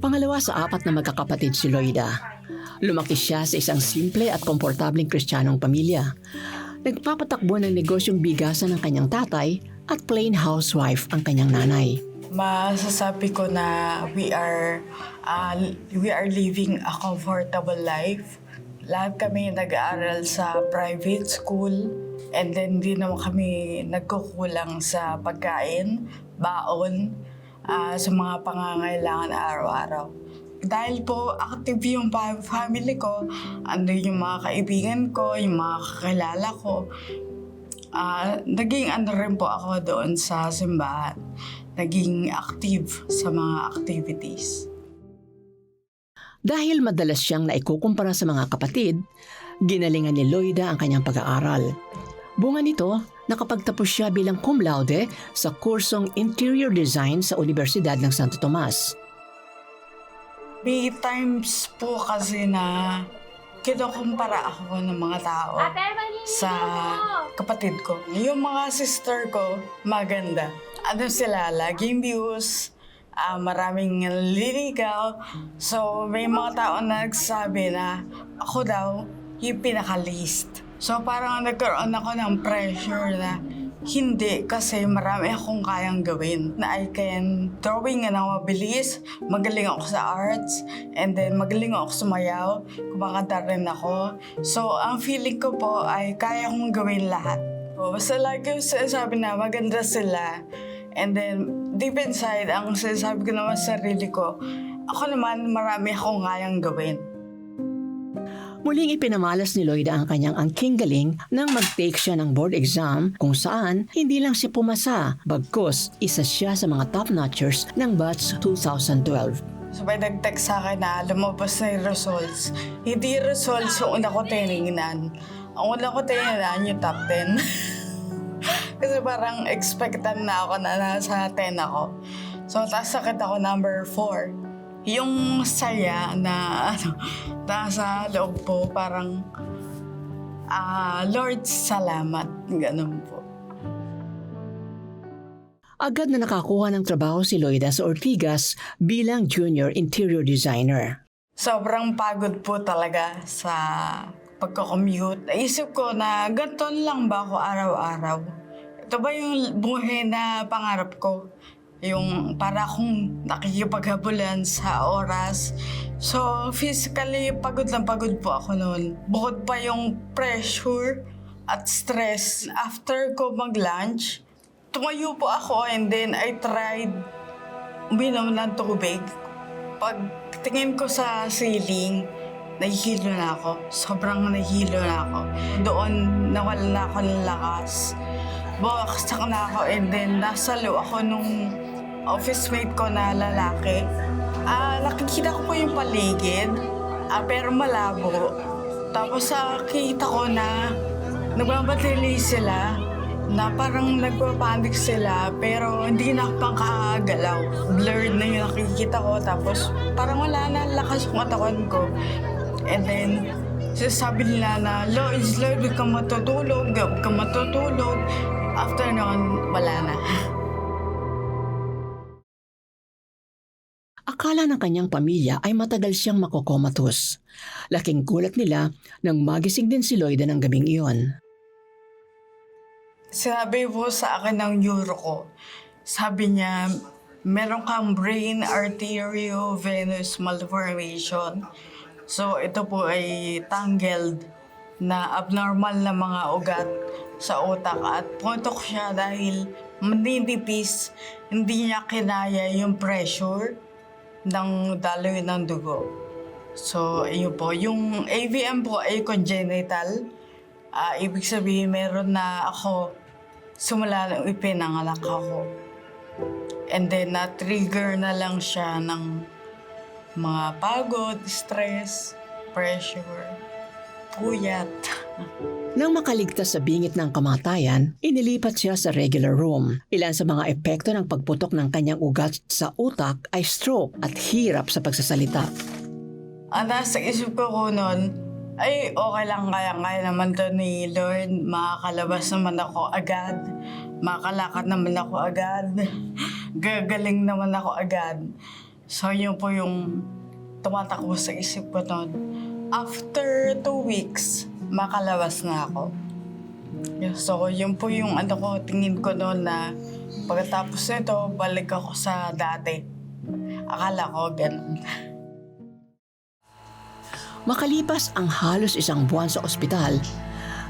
Pangalawa sa apat na magkakapatid si Loida. Lumaki siya sa isang simple at komportableng Kristiyanong pamilya. Nagpapatakbo ng negosyong bigasan ng kanyang tatay at plain housewife ang kanyang nanay. Masasabi ko na we are living a comfortable life. Lahat kami nag-aaral sa private school and then di naman kami nagkukulang sa pagkain, baon, sa mga pangangailangan araw-araw. Dahil po active yung family ko, andun yung mga kaibigan ko, yung mga kakilala ko, naging rin po ako doon sa simbahan. Naging active sa mga activities. Dahil madalas siyang naikukumpara sa mga kapatid, ginalingan ni Loida ang kanyang pag-aaral. Bunga nito, nakapagtapos siya bilang cum laude sa kursong Interior Design sa Universidad ng Santo Tomas. May times po kasi na kinukumpara ako ng mga tao sa kapatid ko. Yung mga sister ko, maganda. Ano sila, laging views, maraming liligaw. So, may mga tao na nagsasabi na ako daw yung pinaka-least. So, parang nagkaroon ako ng pressure na hindi kasi marami akong kayang gawin. Na I can drawing na mabilis, magaling ako sa arts, and then magaling ako sumayaw, kumakanta rin ako. So, ang feeling ko po ay kaya kong gawin lahat. So, basta lagi yung sinasabi na maganda sila. And then, deep inside, ang sinasabi ko naman sa sarili ko, ako naman marami akong kayang gawin. Muling ipinamalas ni Loida ang kanyang angking galing nang mag-take siya ng board exam kung saan hindi lang siya pumasa, bagkus isa siya sa mga top-notchers ng batch 2012. So may nag-text sa akin na lumabas na yung results. Hindi results yung una ko tinignan. Ang una ko tinignan yung top 10. Kasi parang expected na ako na nasa 10 ako. So taas sakit ako number 4. Yung saya na nasa loob po, parang, Lord, salamat. Ganun po. Agad na nakakuha ng trabaho si Loida sa Ortigas bilang junior interior designer. Sobrang pagod po talaga sa pagko-commute. Naisip ko na ganito lang ba ako araw-araw? Ito ba yung buhay na pangarap ko? Yung para akong nakikipaghabulan sa oras. So, physically, pagod na pagod po ako noon. Bukod pa yung pressure at stress. After ko mag-lunch, tumayo po ako and then I tried uminom ng tubig. Pag tingin ko sa ceiling, nahihilo na ako. Sobrang nahihilo na ako. Doon, nawala na ako ng lakas. Bumagsak na ako and then nasalo ako nung office mate ko na lalaki. Nakikita ko po yung paligid, pero malabo. Tapos nakita ko na nagmamadali sila, na parang nagpapanik sila, pero hindi na ako pangkagalaw. Blurred na yung nakikita ko, tapos parang wala na lakas yung katawan ko. And then, sabi nila na, Lord, huwag kang matutulog, huwag kang matutulog. After noon, wala na. Akala ng kanyang pamilya ay matagal siyang makokomatos. Laking gulat nila nang magising din si Loida ng gabing iyon. Sinabi po sa akin ng neuro ko, sabi niya, meron kang brain arteriovenous malformation. So ito po ay tangled na abnormal na mga ugat sa utak at putok siya dahil maninipis, hindi niya kinaya yung pressure ng daloy ng dugo. So, ayun po. Yung AVM po ay congenital. Ibig sabihin, meron na ako simula nung ipinanganak ako. And then, na-trigger na lang siya ng mga pagod, stress, pressure, puyat. Nang makaligtas sa bingit ng kamatayan, inilipat siya sa regular room. Ilan sa mga epekto ng pagputok ng kanyang ugat sa utak ay stroke at hirap sa pagsasalita. Ang nasa isip ko noon, ay okay lang, kaya naman to ni Lord. Makakalabas naman ako agad. Makakalakad naman ako agad. Gagaling naman ako agad. So yun po yung tumatakbo sa isip ko noon. After 2 weeks, makalabas na ako. So yun po yung tingin ko noon na pagkatapos nito, balik ako sa dati. Akala ko ganun. Makalipas ang halos 1 buwan sa ospital,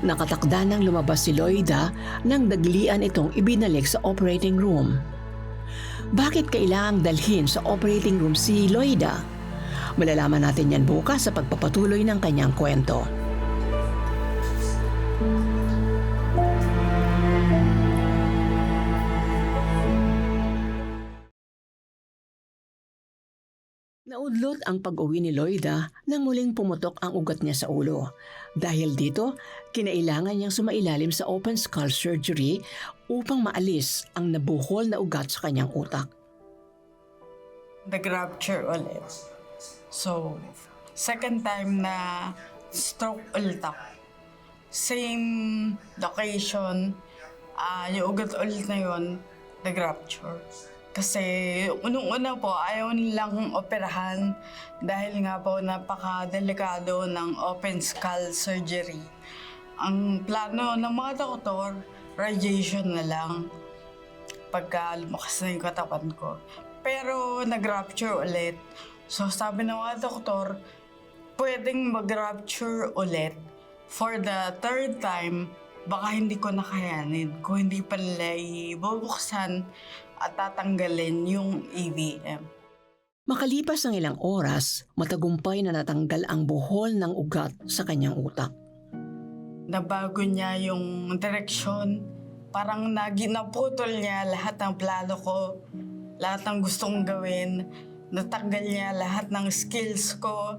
nakatakda nang lumabas si Loida nang daglian itong ibinalik sa operating room. Bakit kailangang dalhin sa operating room si Loida? Malalaman natin yan bukas sa pagpapatuloy ng kanyang kwento. Naudlot ang pag-uwi ni Loida nang muling pumutok ang ugat niya sa ulo. Dahil dito, kinailangan niyang sumailalim sa open skull surgery upang maalis ang nabuhol na ugat sa kanyang utak. Nag-rupture ulit. So, second time na stroke ulit ako. Same location, yung ugat ulit na yun, nag-rupture. Kasi unang-una po, ayaw nilang operahan dahil nga po napaka-delikado ng open skull surgery. Ang plano ng mga doktor, radiation na lang pagka lumakas na yung katawan ko. Pero nag-rupture ulit. So sabi ng mga doktor, pwedeng mag-rupture ulit. For the third time, baka hindi ko nakayanin kung hindi pa nila ibubuksan at tatanggalin yung AVM. Makalipas ang ilang oras, matagumpay na natanggal ang buhol ng ugat sa kanyang utak. Nabago niya yung direksyon. Parang naputol niya lahat ng plano ko, lahat ng gustong gawin. Natanggal niya lahat ng skills ko.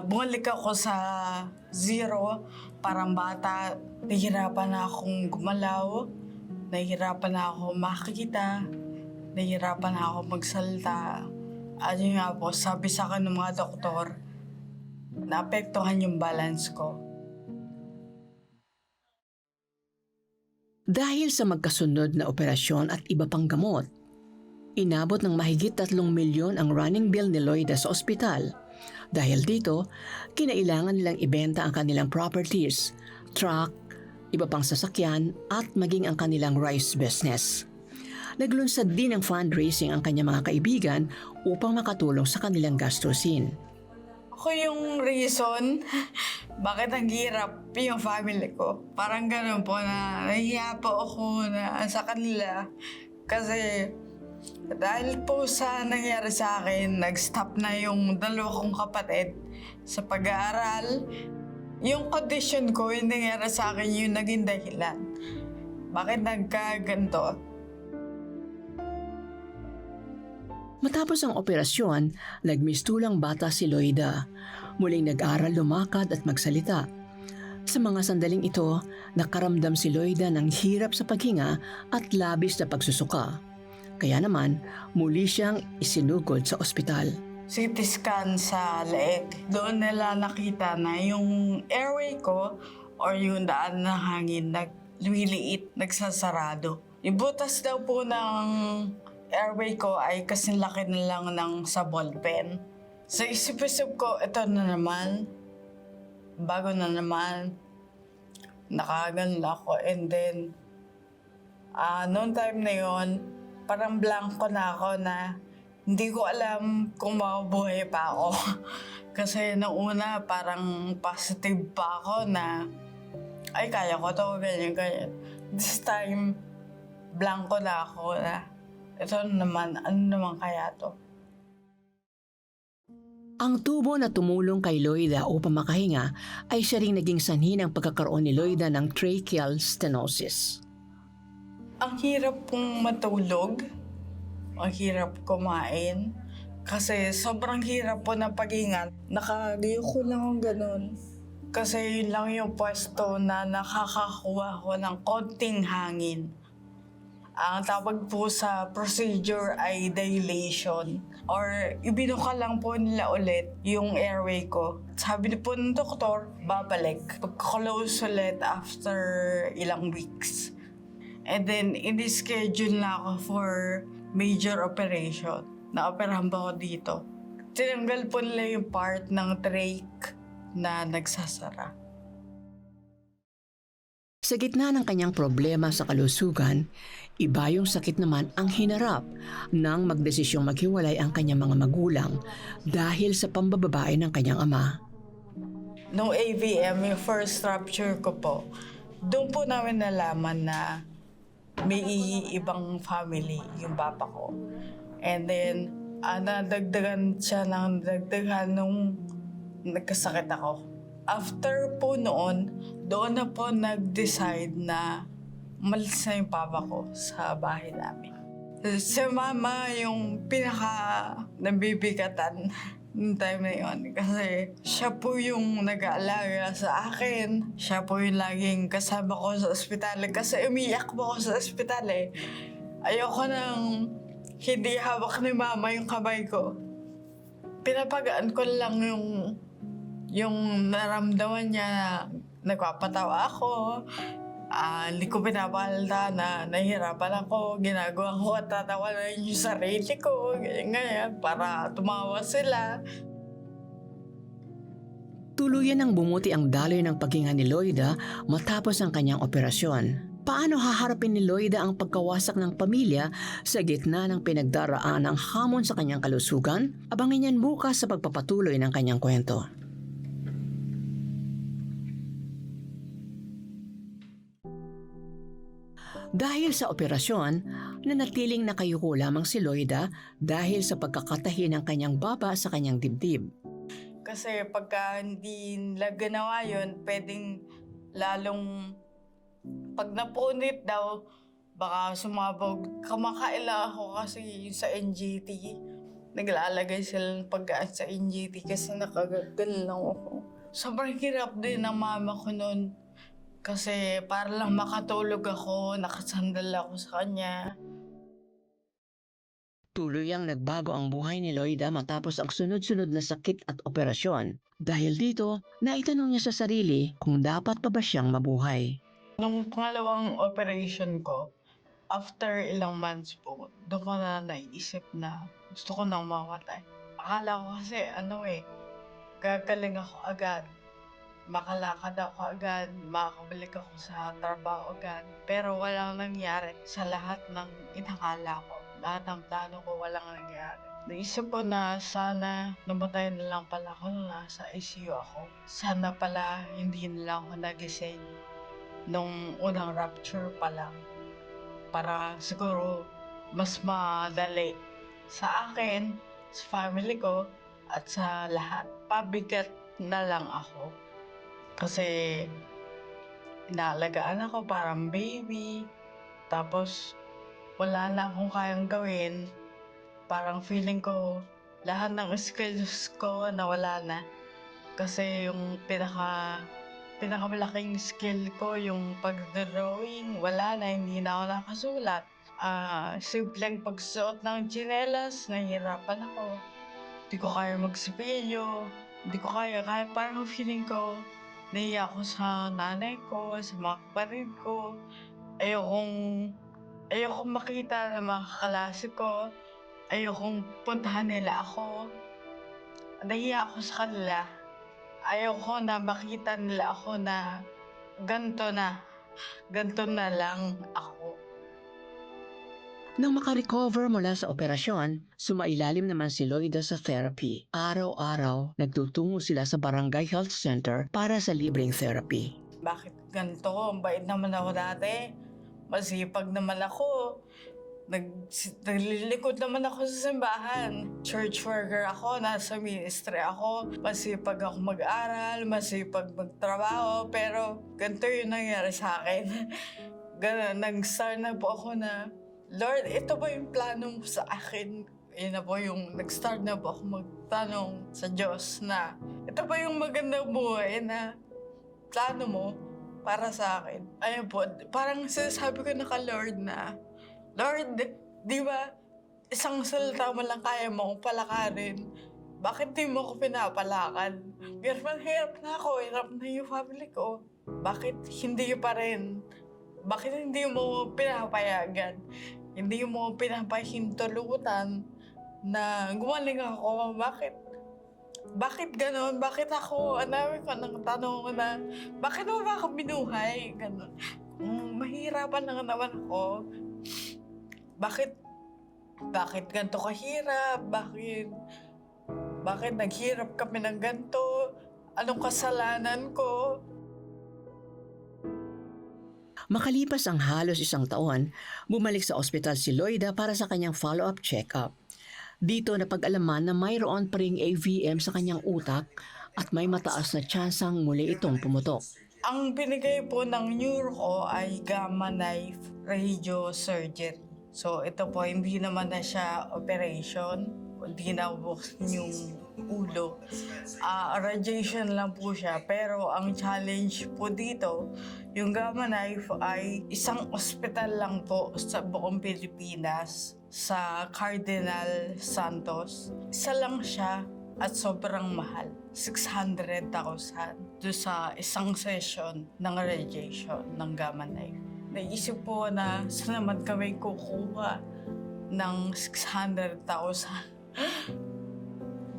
Bumalik ako sa zero. Parang bata, nahihirapan na akong gumalaw. Nahihirapan na ako makikita. Nahihirapan na ako magsalita. At yun nga po, sabi sa akin ng mga doktor, naapektuhan yung balance ko. Dahil sa magkasunod na operasyon at iba pang gamot, inabot ng mahigit 3 milyon ang running bill ni Loida sa ospital. Dahil dito, kinailangan nilang ibenta ang kanilang properties, truck, iba pang sasakyan at maging ang kanilang rice business. Naglunsad din ng fundraising ang kanyang mga kaibigan upang makatulong sa kanilang gastusin. Ako yung reason bakit ang hirap yung family ko. Parang ganun po na nahihiya po ako na sa kanila. Kasi dahil po sa nangyari sa akin, nag-stop na yung 2 kong kapatid sa pag-aaral. Yung condition ko, yung nangyari sa akin, yung naging dahilan. Bakit nagkaganto? Matapos ang operasyon, nagmistulang bata si Loida. Muling nag-aral, lumakad at magsalita. Sa mga sandaling ito, nakaramdam si Loida ng hirap sa paghinga at labis na pagsusuka. Kaya naman, muli siyang isinugod sa ospital. CT scan sa leeg. Doon nila nakita na yung airway ko or yung daan ng hangin lumiliit, nagsasarado. Yung butas daw po ng airway ko ay kasing laki na lang ng sa ballpen. Sa isip-isip ko, ito na naman. Bago na naman. Nakaganda ako. And then, noong time na yon, parang blanco na ako na hindi ko alam kung mabubuhay pa ako. Kasi nung una, parang positive pa ako na, ay, kaya ko to, ganyan, ganyan. This time, blanco na ako na, ito naman, ano naman kaya to? Ang tubo na tumulong kay Loida upang makahinga ay siya ring naging sanhi ng pagkakaroon ni Loida ng tracheal stenosis. Ang hirap kong matulog, ang hirap kumain, kasi sobrang hirap po na paghinga. Nakagayo ko lang ang ganun. Kasi yun lang yung pwesto na nakakakuha ko ng konting hangin. Ang tawag po sa procedure ay dilation or ibinuka lang po nila ulit yung airway ko. Sabi po ng doktor, babalik. Pag-close ulit after ilang weeks. And then, in-schedule na ako for major operation. naoperahan ba ako dito. Tinanggal po nila yung part ng trach na nagsasara. Sa gitna ng kanyang problema sa kalusugan, iba yung sakit naman ang hinarap nang magdesisyong maghiwalay ang kanyang mga magulang dahil sa pambababae ng kanyang ama. Nung AVM, yung first rupture ko po, doon po namin nalaman na may ibang family yung papa ko. And then, nadagdagan siya ng dagdagan nung nagkasakit ako. After po noon, doon na po nag-decide na umalis na yung papa ko sa bahay namin. Si mama yung pinaka nabibigatan noong time na yun. Kasi siya po yung nag-aalaga sa akin. Siya po yung laging kasama ko sa ospital. Kasi umiyak po ako sa ospital eh. Ayoko nang hindi hawak ni mama yung kamay ko. Pinapagaan ko lang yung naramdaman niya na nagpapatawa ako. Hindi ko pinapalda na nahihirapan ako. Ginagawa ko at tatawa na yung sarili ko. Ganyan, para tumawa sila. Tuluyan ang bumuti ang daloy ng paghinga ni Loida matapos ang kanyang operasyon. Paano haharapin ni Loida ang pagkawasak ng pamilya sa gitna ng pinagdaraan ng hamon sa kanyang kalusugan? Abangin yan bukas sa pagpapatuloy ng kanyang kwento. Dahil sa operasyon, nanatiling nakayuko lamang si Loida dahil sa pagkakatahi ng kanyang baba sa kanyang dibdib. Kasi pagka hindi nila ginawa yun, pwedeng lalong pag napunit daw, baka sumabog. Kamakaila ako kasi sa NGT. Naglalagay sila ng pagkaan sa NGT kasi nakagagal lang ako. Sobrang hirap din ng mama ko noon. Kasi para lang makatulog ako, nakasandal ako sa kanya. Tuluyang nagbago ang buhay ni Loida matapos ang sunod-sunod na sakit at operasyon. Dahil dito, naitanong niya sa sarili kung dapat pa ba siyang mabuhay. Nung pangalawang operation ko, after ilang months po, doon ko na naisip na gusto ko nang mamatay. Akala ko kasi gagaling ako agad. Makalakad ako agad, makakabalik ako sa trabaho agad. Pero walang nangyari sa lahat ng inakala ko. Lahat ng plano ko walang nangyari. Naisip ko na sana namatay na lang pala ako nung nasa ICU ako. Sana pala hindi na lang ako nagising nung unang rupture pa lang. Para siguro mas madali sa akin, sa family ko, at sa lahat. Pabigat na lang ako. Kasi inaalagaan ako parang baby. Tapos wala na akong kayang gawin. Parang feeling ko lahat ng skills ko nawala na. Kasi yung pinakamalaking skill ko, yung pag-drawing, wala na, hindi na ako nakasulat. Simpleng pagsuot ng tsinelas, nahihirapan ako. Hindi ko kaya magsipilyo. Hindi ko kaya, parang feeling ko, nahiya ako sa nanay ko, sa mga kapatid ko. Ayokong makita ng mga kaklase ko. Ayokong puntahan nila ako. Nahiya ako sa kanila. Ayoko na makita nila ako na ganito na lang ako. Nang makarecover mula sa operasyon, sumailalim naman si Loida sa therapy. Araw-araw, nagtutungo sila sa Barangay Health Center para sa libreng therapy. Bakit ganito? Ang bait naman ako dati. Masipag naman ako. Naglilikod naman ako sa simbahan. Church worker ako, nasa ministry ako. Masipag ako mag-aral, masipag magtrabaho. Pero ganito yung nangyari sa akin. Nag-start na po ako na, Lord, ito ba yung plano mo sa akin? Yun na po yung nag-start na po ako magtanong sa Diyos na, ito ba yung magandang buhay na plano mo para sa akin? Ayun po, parang sinasabi ko na ka-Lord na, Lord, di ba isang salita mo lang kaya mo akong palakarin? Bakit di mo ako pinapalakad? Hirap na ako, hirap na yung family ko. Bakit hindi pa rin? Bakit hindi mo pinapayagan? Hindi mo pinapahintulutan na gumaling ako. Bakit gano'n? Bakit ako? Ang dami ko ng tanong na, bakit mo ba ako binuhay? Gano'n. Mahirapan na naman ako. Bakit ganito kahirap? Bakit naghirap kami ng ganito? Anong kasalanan ko? Makalipas ang halos 1 taon, bumalik sa ospital si Loida para sa kanyang follow-up check-up. Dito napag-alaman na mayroon pa ring AVM sa kanyang utak at may mataas na tsansang muli itong pumutok. Ang binigay po ng neuro ko ay gamma knife radiosurgery. So ito po, hindi naman na siya operation, hindi na buksan yung ulo. Radiation lang po siya, pero ang challenge po dito, yung gamma knife ay isang ospital lang po sa buong Pilipinas, sa Cardinal Santos. Isa lang siya at sobrang mahal. 600,000 doon sa isang session ng radiation ng gamma knife. Naisip po na saan naman kami kukuha ng 600,000.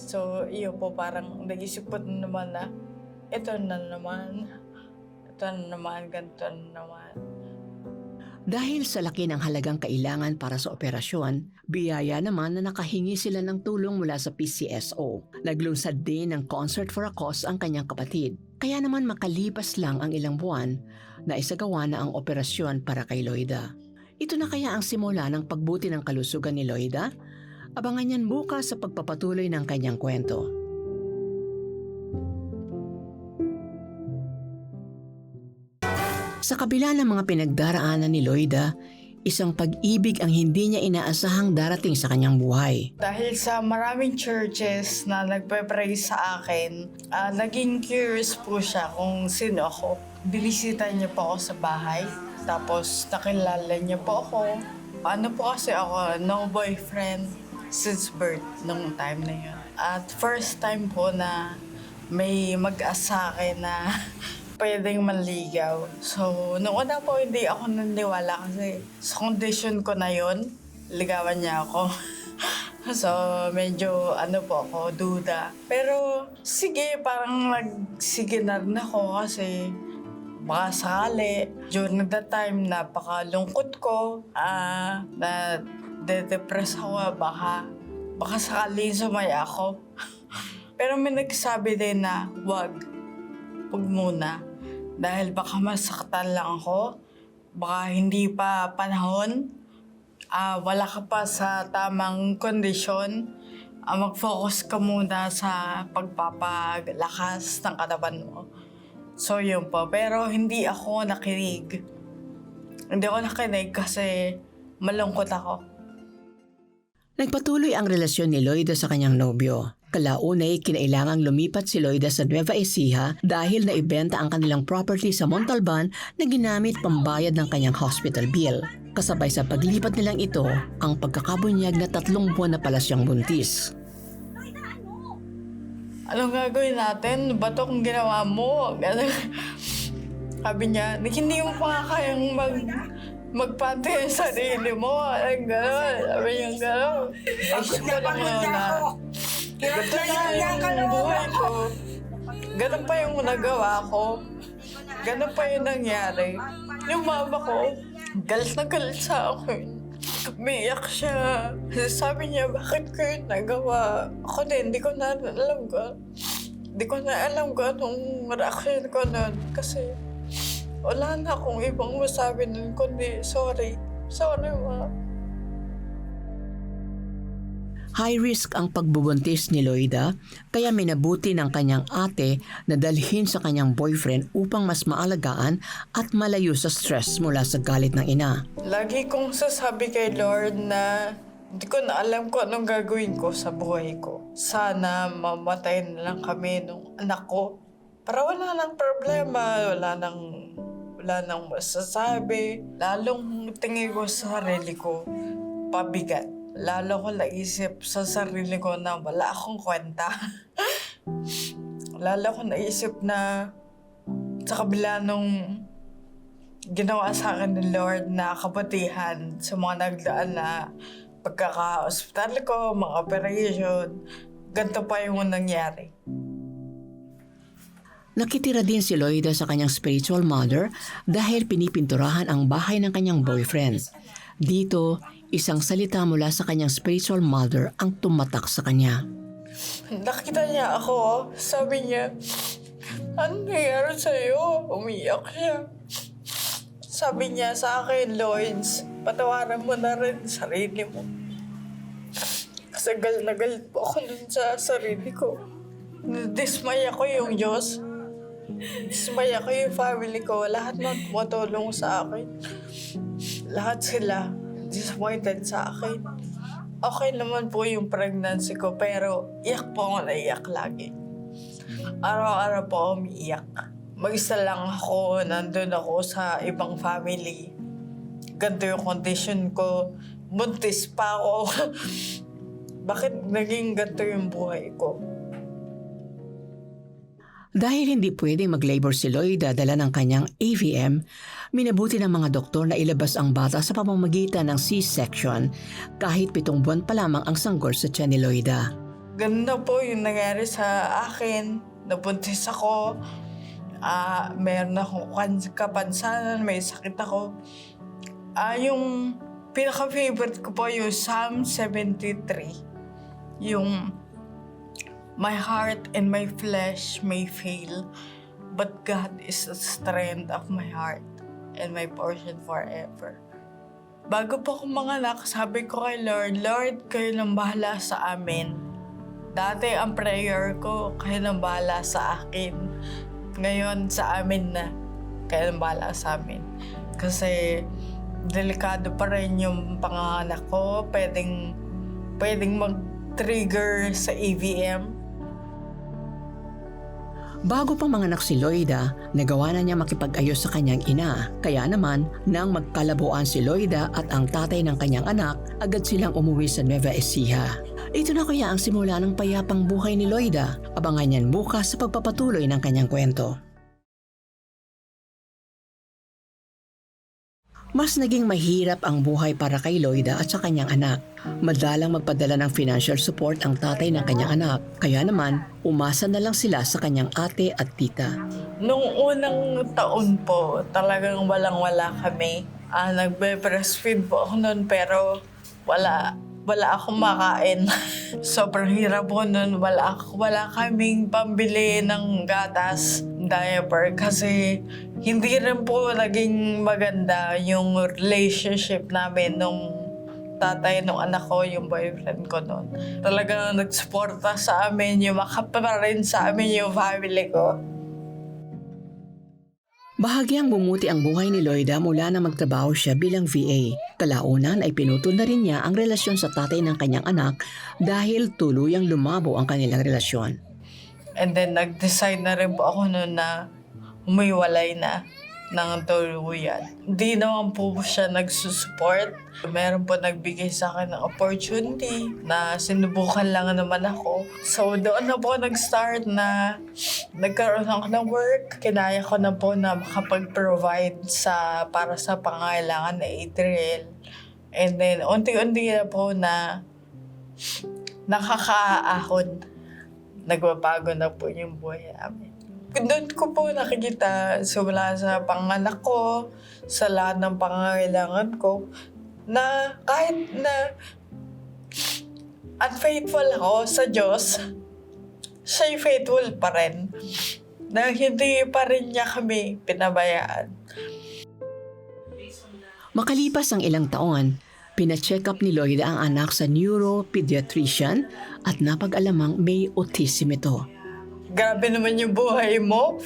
So, iyo po parang naisip ko naman na ito na naman, ganito na naman. Dahil sa laki ng halagang kailangan para sa operasyon, biyaya naman na nakahingi sila ng tulong mula sa PCSO. Naglunsad din ng Concert for a Cause ang kanyang kapatid. Kaya naman makalipas lang ang ilang buwan na isagawa na ang operasyon para kay Loida. Ito na kaya ang simula ng pagbuti ng kalusugan ni Loida? Abangan yan bukas sa pagpapatuloy ng kanyang kwento. Sa kabila ng mga pinagdaraanan ni Loida, isang pag-ibig ang hindi niya inaasahang darating sa kanyang buhay. Dahil sa maraming churches na nagpe-pray sa akin, naging curious po siya kung sino ako. Binisita niya po ako sa bahay, tapos nakilala niya po ako. Ano po kasi ako, no boyfriend since birth nung time na yun. At first time po na may mag-asa akin na pwedeng manligaw. So, nung una po hindi ako naniniwala kasi sa condition ko na yun, ligawan niya ako. So, medyo po ako, duda. Pero, sige, parang sige na rin ako kasi baka sakali. During that time, napakalungkot ko. Na de-depress ako, baka sakali sumaya ako. Pero may nagsabi din na, wag muna. Dahil baka masaktan lang ako, baka hindi pa panahon, wala ka pa sa tamang kondisyon, mag-focus ka muna sa pagpapalakas ng katawan mo. So yun po, pero hindi ako nakinig. Hindi ako nakinig kasi malungkot ako. Nagpatuloy ang relasyon ni Loida sa kanyang nobyo. Kalaunay, kinailangang lumipat si Loida sa Nueva Ecija dahil naibenta ang kanilang property sa Montalban na ginamit pambayad ng kanyang hospital bill. Kasabay sa paglipat nilang ito, ang pagkakabunyag na 3 buwan na pala siyang buntis. Anong gagawin natin? Bato kung ginawa mo. Sabi niya, hindi mo pa nga kayang magpante sa sarili mo. Ang gano'n. Sabi niya gano'n. Isip ko lang na ganito na yung buhay ko. Ganun pa yung nagawa ko. Ganun pa yung nangyari. Yung mama ko, galit na galit sa akin. Umiyak siya. Sabi niya, bakit ko yun nagawa? Ako din, hindi ko na alam ko anong reaction ko nun. Kasi wala na akong ibang masabi nun, kundi sorry. Sorry, ma. High risk ang pagbubuntis ni Loida, kaya minabuti ng kanyang ate na dalhin sa kanyang boyfriend upang mas maalagaan at malayo sa stress mula sa galit ng ina. Lagi kong sasabi kay Lord na hindi ko na alam kung anong gagawin ko sa buhay ko. Sana mamatay na lang kami nung anak ko. Para wala nang problema, wala nang masasabi. Lalong tingin ko sa sarili ko, pabigat. Lalo ko naisip sa sarili ko na wala akong kwenta. Lalo ko naisip na sa kabila nung ginawa sa akin ng Lord na kabutihan sa mga nagdaan na pagkaka-hospital ko, mga operation, ganito pa yung nangyari. Nakitira din si Loida sa kanyang spiritual mother dahil pinipinturahan ang bahay ng kanyang boyfriend. Dito, isang salita mula sa kanyang spiritual mother ang tumatak sa kanya. Nakita niya ako, sabi niya, ano nangyari sa'yo? Umiyak siya. Sabi niya sa akin, Loins, patawaran mo na rin sarili mo. Kasi galit na galit po ako dun sa sarili ko. Dismay ako yung Diyos. Dismay ako yung family ko. Lahat na tumutulong sa akin. Lahat sila disappointed sa akin. Okay naman po yung pregnancy ko, pero iyak po ako na iyak lagi. Araw-araw po ako umiiyak. Mag-isa lang ako, nandun ako sa ibang family. Ganito yung condition ko. Buntis pa ako. Bakit naging ganito yung buhay ko? Dahil hindi pwedeng mag-labor si Loida dala ng kanyang AVM, minabuti ng mga doktor na ilabas ang bata sa pamamagitan ng C-section kahit 7 buwan pa lamang ang sanggol sa tiyan ni Loida. Ganda po yung nangyari sa akin. Nabuntis ako. Meron akong kapansanan, may sakit ako. Yung pinaka-favorite ko po yung Psalm 73. Yung my heart and my flesh may fail, but God is the strength of my heart and my portion forever. Bago po ako manganak, sabi ko kay Lord, Lord, kayo nang bahala sa amin. Dati ang prayer ko, kayo nang bahala sa akin. Ngayon, sa amin na, kayo nang bahala sa amin. Kasi, delikado pa rin yung panganganak ko. Pwedeng mag-trigger sa AVM. Bago pa manganak si Loida, nagawa na niya makipag-ayos sa kanyang ina. Kaya naman, nang magkalabuan si Loida at ang tatay ng kanyang anak, agad silang umuwi sa Nueva Ecija. Ito na kaya ang simula ng payapang buhay ni Loida. Abangan niyan bukas sa pagpapatuloy ng kanyang kwento. Mas naging mahirap ang buhay para kay Loida at sa kanyang anak. Madalang magpadala ng financial support ang tatay ng kanyang anak. Kaya naman, umasa na lang sila sa kanyang ate at tita. Nung unang taon po, talagang walang-wala kami. Nagbe-breastfeed po ako noon pero wala akong makain. Sobrang hirap po noon. Wala kaming pambili ng gatas, diaper kasi hindi rin po naging maganda yung relationship namin nung tatay nung anak ko, yung boyfriend ko noon. Talagang nagsuporta sa amin, yung makapa rin sa amin yung family ko. Bahagyang bumuti ang buhay ni Loida mula na magtrabaho siya bilang VA. Kalaunan ay pinutol na rin niya ang relasyon sa tatay ng kanyang anak dahil tuluyang lumabo ang kanilang relasyon. And then nag-decide na rin po ako noon na humiwalay na ng tuluyan. Hindi naman po siya nagsusupport. Meron po nagbigay sa akin ng opportunity na sinubukan lang naman ako. So doon na po nag-start na nagkaroon ako ng work. Kinaya ko na po na makapag-provide para sa pangailangan na Adriel. And then unti-unti na po na nakakaahon. Nagbabago na po yung buhay namin. Doon ko po nakikita simula sa panganak ko, sa lahat ng pangangailangan ko, na kahit na unfaithful ako sa Diyos, siya'y faithful pa rin. Na hindi pa rin niya kami pinabayaan. Makalipas ang ilang taon, pina-check up ni Loida ang anak sa neuropediatrician at napag-alamang may autism ito. Grabe naman yung buhay mo.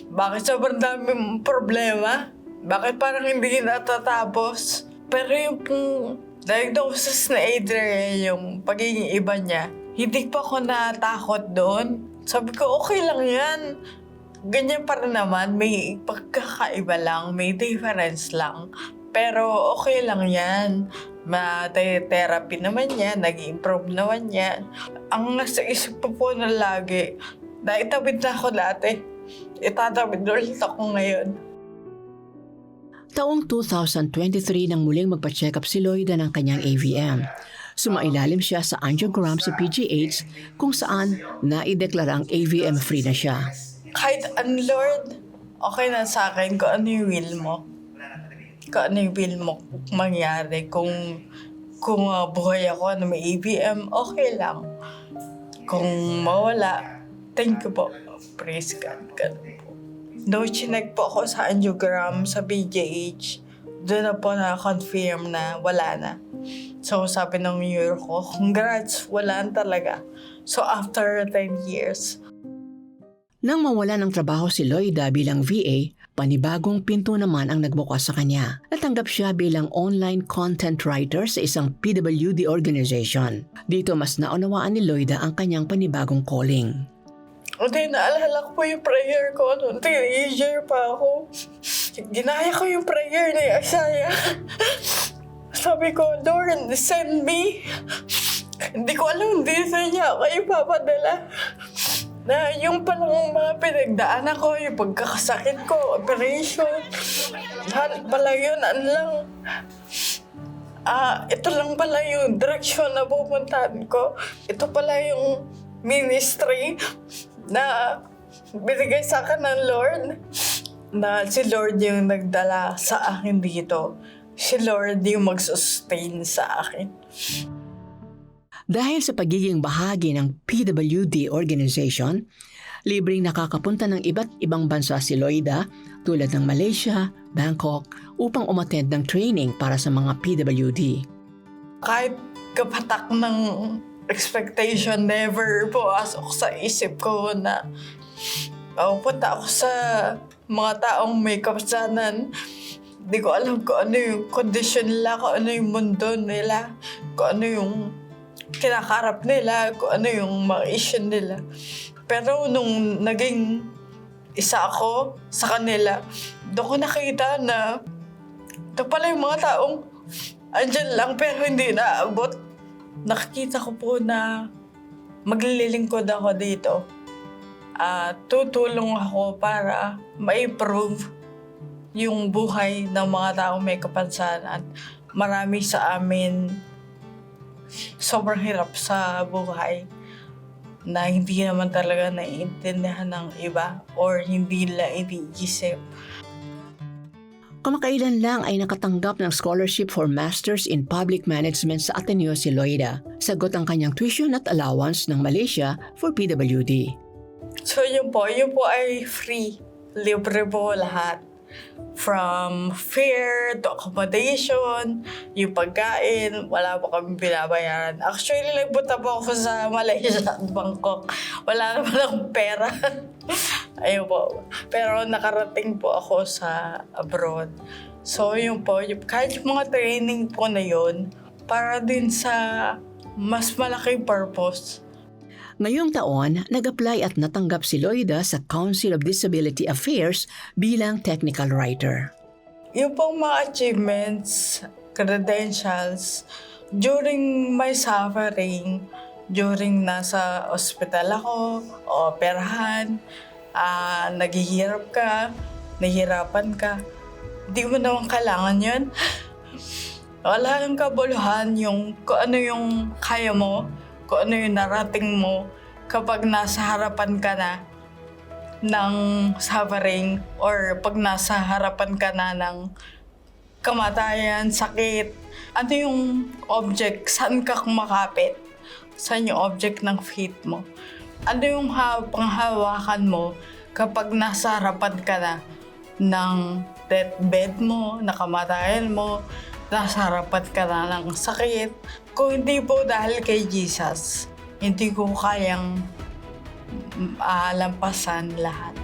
Bakit sobrang daming problema? Bakit parang hindi natatapos? Pero yung diagnosis na Adriel, yung pagiging iba niya, hindi pa ako natakot doon. Sabi ko, okay lang yan. Ganyan pa rin naman, may pagkakaiba lang, may difference lang. Pero okay lang yan. Therapy naman yan, nag-improve naman yan. Ang nasa isip po na lagi, naitawid na ako dati. Itatawid ulit ako ngayon. Taong 2023 nang muling magpa-check up si Loida ng kanyang AVM. Sumailalim siya sa angiogram sa PGH kung saan naideklarang AVM-free na siya. Kahit Lord, okay na sa akin kung ano yung will mo. Kung ano yung will mo mangyari. Kung buhay ako na may AVM, okay lang. Kung mawala, thank you po. Praise God. Ganun po. No, chinek po ako sa angiogram sa PGH. Doon na po na-confirm na wala na. So, sabi ng New York ko, congrats, wala na talaga. So, after 10 years. Nang mawala ng trabaho si Loida bilang VA, panibagong pinto naman ang nagbukas sa kanya. Natanggap siya bilang online content writer sa isang PWD organization. Dito mas naunawaan ni Loida ang kanyang panibagong calling. Hindi, naalala ko po yung prayer ko. Teenager pa ako. Ginaya ko yung prayer ni Isaiah. Sabi ko, Lord, send me. Hindi ko alam dito niya ako ipapadala. Na yung palang mga pinagdaanan ko, yung pagkakasakit ko, operation. Lahat pala yun, ito lang pala yung direction na pupuntahan ko. Ito pala yung ministry na binigay sa akin ng Lord. Na si Lord yung nagdala sa akin dito. Si Lord yung mag-sustain sa akin. Dahil sa pagiging bahagi ng PWD organization, libreng nakakapunta ng iba't ibang bansa si Loida tulad ng Malaysia, Bangkok upang umattend ng training para sa mga PWD. Kahit kapatak ng expectation, never pumasok sa isip ko na punta ako sa mga taong may kapasanan. Hindi ko alam kung ano yung condition nila, kung ano yung mundo nila, kung ano yung kinakarap nila, kung ano yung mga issue nila. Pero nung naging isa ako sa kanila, doon ko nakita na ito pala yung mga taong andyan lang pero hindi naabot. Nakikita ko po na maglilingkod ako dito. Tutulong ako para ma-improve yung buhay ng mga taong may kapansanan. Marami sa amin sobrang hirap sa buhay na hindi naman talaga naiintindihan ng iba or hindi nila iniisip. Kamakailan lang ay nakatanggap ng scholarship for Masters in Public Management sa Ateneo si Loida. Sagot ang kanyang tuition at allowance ng Malaysia for PWD. So yun po ay free. Libre po lahat. From fare to accommodation, yung pagkain, wala po kami binabayaran. Actually, nagpunta po ako sa Malaysia at Bangkok. Wala naman akong pera. Ayun po. Pero nakarating po ako sa abroad. So yun po, kahit yung mga training po na yun, para din sa mas malaking purpose. Ngayong taon, nag-apply at natanggap si Loida sa Council of Disability Affairs bilang technical writer. Yung pong mga achievements, credentials, during my suffering, during nasa ospital ako, operahan, naghihirap ka, nahihirapan ka, di mo naman kailangan yun. Wala lang kabuluhan yung kung ano yung kaya mo, kung ano yung narating mo kapag nasa harapan ka na ng suffering or pag nasa harapan ka na ng kamatayan, sakit. Ano yung object? Saan ka kumakapit? Saan yung object ng faith mo? Ano yung panghawakan mo kapag nasa harapan ka na ng deathbed mo, na kamatayan mo, nasa harapan ka na ng sakit? Kung hindi po dahil kay Jesus, hindi ko kayang lampasan lahat.